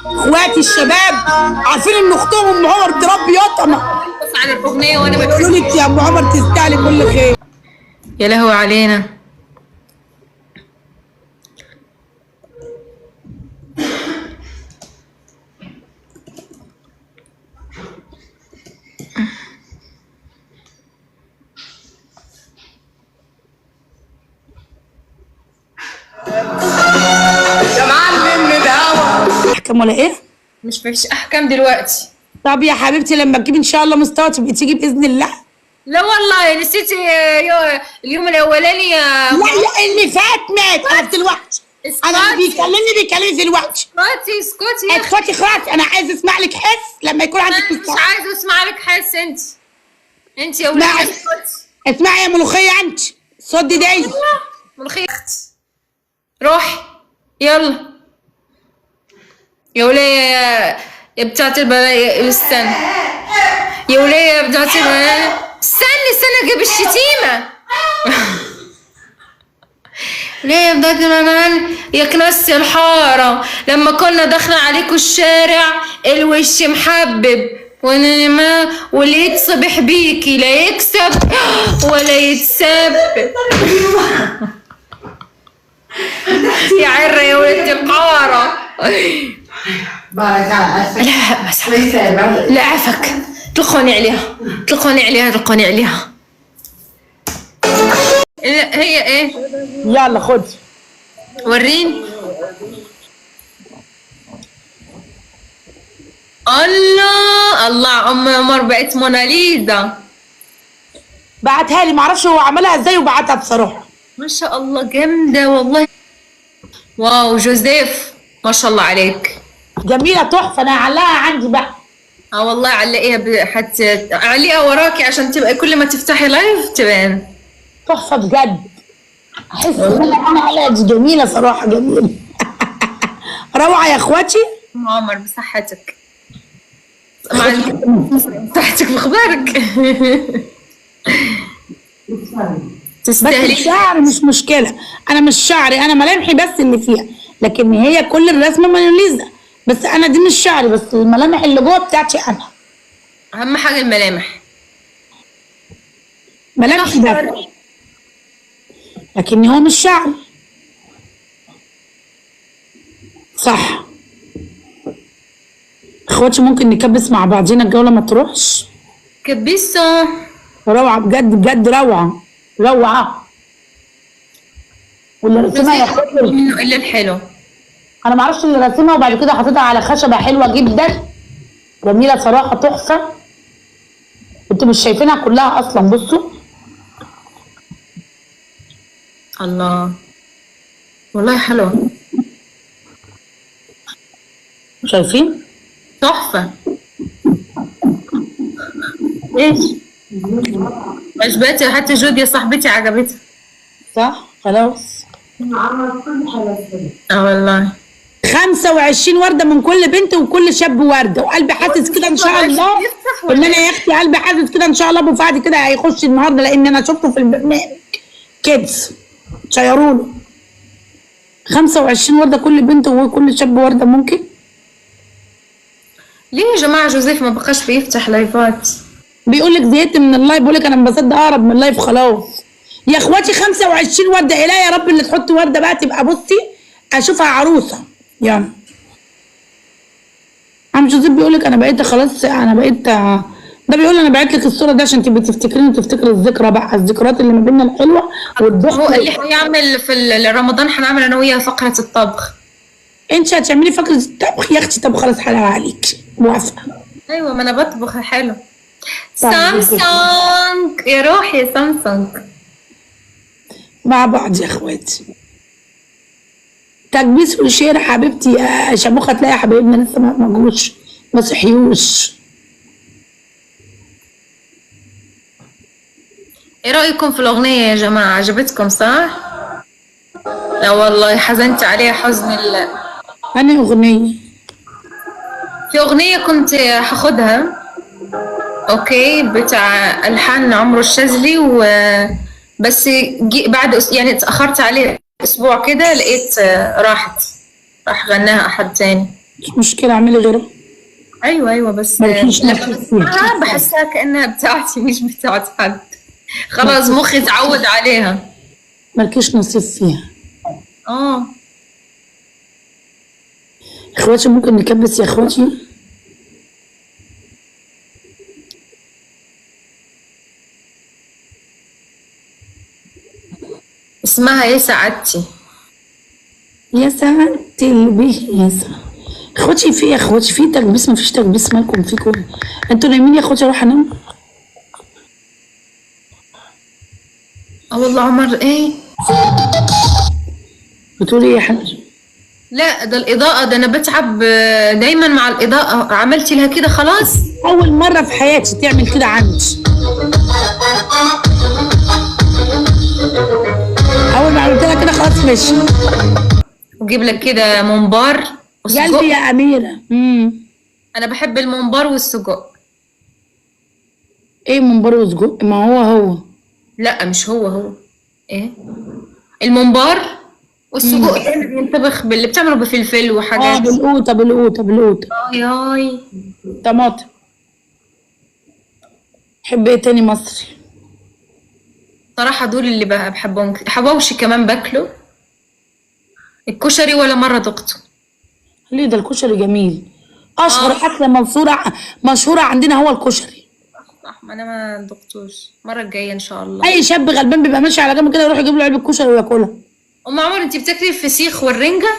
اخواتي الشباب عارفين ان اختهم ام عمر تربي يطمه. بص على الاغنيه وانا بيقولوا لك يا ام عمر تستاهلي كل خير. يا لهوي علينا. يا معلم نداوة احكام ولا ايه؟ مش فيش احكام دلوقتي. طب يا حبيبتي لما تجيبي ان شاء الله مستوى تبقي تيجي باذن الله. لا والله نسيت اليوم الاولاني لا اللي فات مات. انا دلوقتي انا اللي بيكلمني دلوقتي. اسكتي اسكتي يا اختي. اسكتي خلاص. انا عايز اسمع لك حس لما يكون عندك انا مش عايزه اسمع لك حس. انت يا ولاد اسكتي. اسمعي يا ملوخيه انت صدي داي ملوخيه اختي. روحي يلا يا وليه يا بتاعت البلايا. استنى يا وليه يا بتاعت البلايا. استني اجيب الشتيمه. ليه يا بتاعت البلايا يا كناس الحاره لما كنا داخله عليكم الشارع الوش محبب وانا واللي يتصبح بيكي لا يكسب ولا يتسب. يا عرة يا ولد القارة. لا بس لا عفك. طلقوني عليها. هي ايه؟ يلا خد وريني. الله ام عمر بقت موناليزا. بعتها لي معرفش هو عملها ازاي وبعتها بصراحه. ما شاء الله جامده والله. واو جوزيف ما شاء الله عليك. جميله تحفه. انا هعلقها عندي بقى. والله علقيها حتى علقيها وراكي عشان تبقى كل ما تفتحي لايف تبان تحفه بجد. احس ان انا علقها دي جميله صراحه. جميله. روعه يا اخواتي. ام عمر بصحتك. بصحتك بخبارك. تستاهلي. بس الشعر مش مشكله. انا مش شعري انا ملامحي بس اللي فيها لكن هي كل الرسمه موناليزا. بس انا دي مش شعري بس الملامح اللي جوه بتاعتي انا. اهم حاجه الملامح. ملامحي بس لكن هو مش شعري. صح. اخواتي ممكن نكبس مع بعضينا الجوله ما تروحش. كبسوا. روعه بجد روعه. واللي رسمها يا اخواتي منه الا الحلو. انا ما اعرفش اللي رسمها وبعد كده حطيتها على خشبه حلوه جدا. جميله صراحه تحفه. انتوا مش شايفينها كلها اصلا. بصوا الله والله حلوه. شايفين تحفه. ايش عجبتي حتى جودي صاحبتي عجبتها. صح خلاص. والله 25 ورده من كل بنت وكل شاب ورده وقلبي حاسس كده ان شاء الله ان انا يا اختي قلبي حاسس كده ان شاء الله ابو فهد كده هيخش النهارده لان انا شفته في البرنامج كيدز شيرونه. 25 ورده كل بنت وكل شاب ورده ممكن. ليه يا جماعه جوزيف ما بقاش بيفتح لايفات؟ بيقول لك زهقت من اللايف. بقول لك انا ما بصدق اقرب من اللايف خلاص يا اخواتي. 25 ورده. الهي يا رب اللي تحط ورده بقى تبقى بصي اشوفها عروسه. يلا عم جوزيف بيقول لك انا بقيت خلاص. انا بقيت ده بيقول انا بعت لك الصوره ده عشان تبقي تفتكريني وتفتكري الذكرى بقى الذكريات اللي ما بيننا الحلوه والضحك. هو اللي هيعمل في رمضان هنعمل انا وياه فقره الطبخ. انت هتعملي فقره الطبخ يا اختي. طب خلاص حلال عليك موافقه. ايوه ما انا بطبخ حلو. سامسونج يا روحي سامسونج مع بعض يا اخواتي. تكبيس وشير حبيبتي يا شموخه. تلاقي حبايبنا لسه ما جوش ما صحيوش. ايه رايكم في الاغنيه يا جماعه؟ عجبتكم صح؟ لا والله حزنت عليها حزن الله. أنا أغنية في أغنية كنت هاخدها أوكي بتاع ألحان عمرو الشاذلي بس بعد يعني اتأخرت عليه أسبوع كده لقيت راح غناها أحد تاني. مش مشكله، اعملي غيرها. ايوه بس مالكيش لما نصيب بسمعها فيها. بحسها كأنها بتاعتي مش بتاعت حد. خلاص مخي اتعود عليها. مالكيش نصيب فيها. اه اخواتي ممكن نكبس يا اخواتي؟ اسمها ايه سعادتي؟ يا سعادة البيه يا سعادة. اخواتي في اخواتي في تكبيس؟ مفيش تكبيس، مالكم فيكم؟ انتوا نايمين يا اخواتي؟ اروح انام. اه والله عمر ايه؟ بتقولي ايه يا حبيبتي؟ لا ده الإضاءة، ده أنا بتعب دايما مع الإضاءة. عملتي لها كده خلاص؟ اول مره في حياتي تعمل كده عندي. اول ما عملت لها كده خلاص ماشي. وجيب لك كده ممبار قلبي وسجق. يا اميره. أنا بحب الممبار والسجق. ايه منبر وسجق؟ ما هو. لا مش هو. ايه الممبار والسجق ده اللي بينطبخ باللي بتعمله بفلفل وحاجات. بالقوطه. ياي طماطم. تحب ايه تاني مصري؟ صراحة دول اللي بحبهم. حواوشي كمان باكله. الكشري ولا مرة دقته. ليه؟ ده الكشري جميل. اشهر اكله مشهوره عندنا هو الكشري. صح، ما انا ما دقتوش. المرة الجاية ان شاء الله. اي شاب غلبان بيبقى ماشي على جنب كده يروح يجيب له علبه كشري وياكلها. ام عمر انت بتاكلي الفسيخ والرنجة؟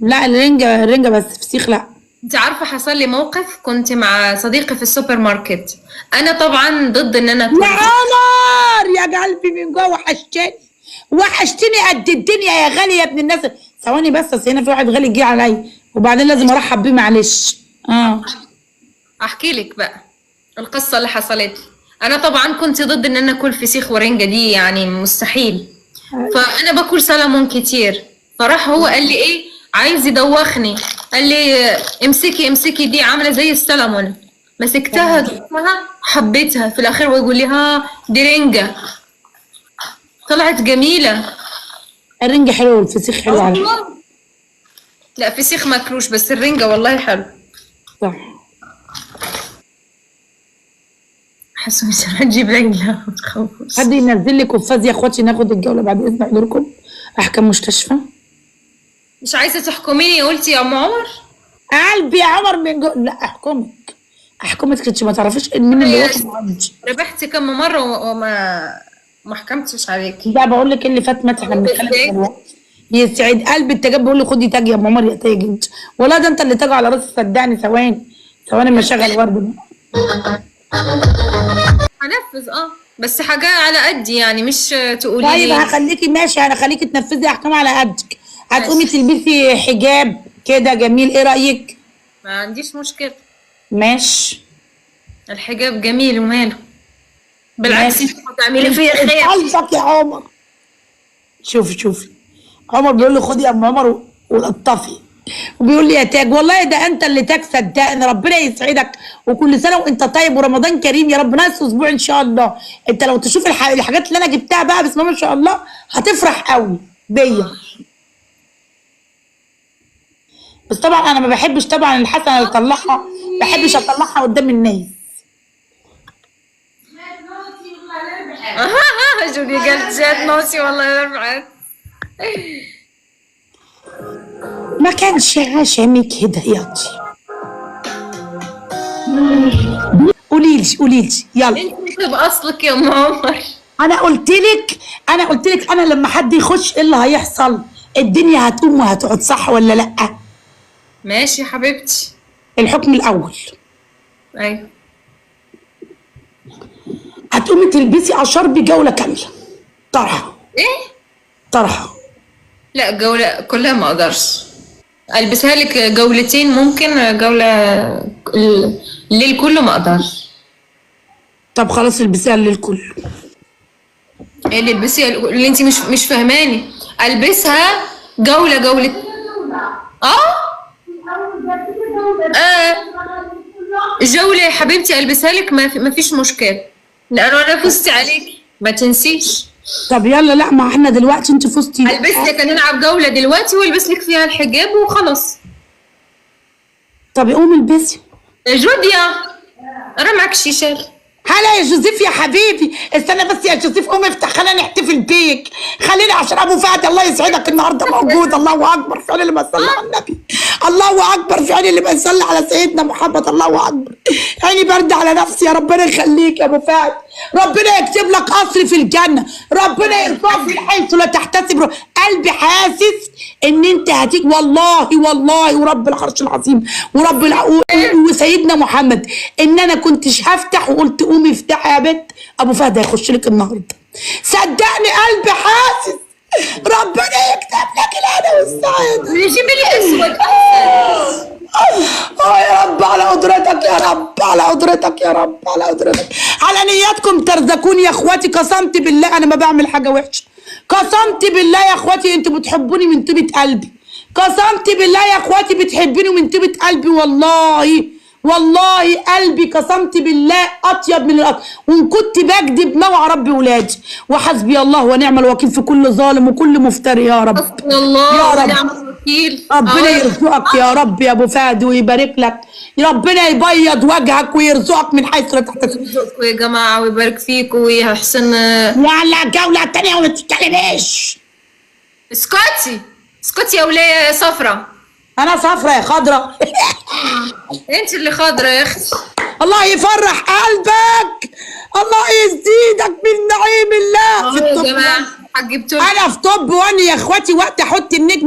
لا الرنجه بس، فسيخ لا. انت عارفة حصل لي موقف، كنت مع صديقي في السوبر ماركت. انا طبعا ضد ان انا يا اكل. عمر يا قلبي من جوه وحشتني قد الدنيا يا غالي يا ابن الناس. ثواني بس هنا في واحد غالي جه عليا وبعدين لازم ارحب بيه، معلش. احكي لك بقى القصة اللي حصلت لي. انا طبعا كنت ضد ان انا اكل فسيخ ورنجة، دي يعني مستحيل. فانا باكل سلمون كتير. فراح هو قال لي ايه، عايز يدوخني. قال لي امسكي دي عاملة زي السلمون. مسكتها دقتها حبيتها في الاخير، ويقول لي ها دي رنجة. طلعت جميلة. الرنجة حلو والفسيخ حلو على فكرة. لا فسيخ ماكلوش، بس الرنجة والله حلو. صح. حاسه مش هنجيب رنجة، ما تخافوش. حد ينزل لي قفاز يا اخواتي، ناخد الجولة بعد اذن حضوركم. احكام مستشفى. مش عايزة تحكميني قلتي يا ام عمر؟ قلبي يا عمر من جو... لا احكمك انت ما تعرفيش مين اللي واقف عندي. ربحتي كم مرة وما حكمتش عليكي. لا بقول لك اللي فات مات، احنا بنتكلم دلوقتي. يسعد قلبي التاج، بقول لي خدي تاج يا ام عمر يا تاج انت. ولا ده انت اللي تاج على راسي، صدقني. ثواني ما اشغل ورد. هنفذ بس حاجة على قدي يعني، مش تقولي طيب لي. هخليكي ماشي، هخليكي تنفذي احكام على قدك. هتقومي تلبسي حجاب كده جميل، ايه رايك؟ ما عنديش مشكلة. ماشي. الحجاب جميل وماله، بالعكس انت هتعملي فيا خير. قلبك يا عمر. شوفي عمر بيقول لي خدي يا ام عمر ولطفي، وبيقول لي يا تاج. والله ده انت اللي تاج، صدقني. ربنا يسعدك وكل سنه وانت طيب ورمضان كريم يا رب. ناقص اسبوع ان شاء الله. انت لو تشوف الحاجات اللي انا جبتها بقى بسم الله ما شاء الله هتفرح قوي بيا. بس طبعا انا ما بحبش طبعا الحسنه اللي اطلعها، ما بحبش اطلعها قدام الناس. جودي قالت جات نوسي والله ربعت. ما كانش عشمي كده يا قولي لي يلا. انت باصلك يا ام عمر. انا قلت لك انا لما حد يخش ايه اللي هيحصل؟ الدنيا هتقوم وهتقعد، صح ولا لا؟ ماشي يا حبيبتي. الحكم الاول، ايوه هتقومي تلبسي اشربي جوله كامله طرحه. ايه؟ طرحه. لا جولة كلها ما اقدرش. البسها لك جولتين ممكن، جولة الليل كله ما اقدرش. طب خلاص البسيها الليل كله. ايه اللي البسيها اللي انت مش فاهماني؟ البسها جولة جولة يا حبيبتي البسها لك، ما فيش مشكلة، لانه انا فزت عليكي ما تنسيش. طب يلا. لا ما احنا دلوقتي انت فزتي. البس لك، نلعب جولة دلوقتي والبس لك فيها الحجاب وخلاص. طب قومي البسي. جوديا انا معك شيشة. هلا يا جوزيف يا حبيبي، استنى بس يا جوزيف، قوم افتح خلينا نحتفل بيك، خلينا عشان ابو فهد الله يسعدك النهارده موجود. الله اكبر، في عين اللي بيصلي على النبي، الله اكبر، في عين اللي بيصلي على سيدنا محمد، الله اكبر. عيني برد على نفسي، يا ربنا يخليك يا ابو فهد، ربنا يكتب لك قصر في الجنه، ربنا يرفعك من حيث لا تحتسب. قلبي حاسس ان انت هتيجي، والله والله ورب العرش العظيم ورب وسيدنا محمد، ان انا كنتش هفتح وقلت قومي افتحي يا بنت، ابو فهد هيخش لك النهارده. صدقني قلبي حاسس، ربنا يكتب لك الهنا والسعاده. جيب لي اسود. يا رب على قدرتك، يا رب على قدرتك، يا رب على قدرتك، على نياتكم ترزقوني يا اخواتي. قسمت بالله انا ما بعمل حاجه وحشه، قسمت بالله يا اخواتي انتوا بتحبوني من طيبه قلبي، قسمت بالله يا اخواتي بتحبوني من طيبه قلبي، والله والله قلبي قسمت بالله اطيب من الارض، وان كنت بكذب موعى ربي ولادي، وحسبي الله ونعم الوكيل في كل ظالم وكل مفتري يا رب. حسبي الله يا رب. ونعم الوكيل. ربنا يرزقك يا رب يا ابو فهد ويبارك لك، ربنا يبيض وجهك ويرزقك من حيث لا تحتسب. يرزقكم يا جماعه ويبارك فيكم ويحسن. يلا الجوله الثانيه وما تتكلميش. اسكتي اسكتي يا وليه صفرة. انا صفرة يا خضرة. انت اللي خضرة يا اختي. الله يفرح قلبك، الله يزيدك من نعيم الله. يا جماعه حجبتوا انا في طب 1 يا اخواتي، وقت احط النجمه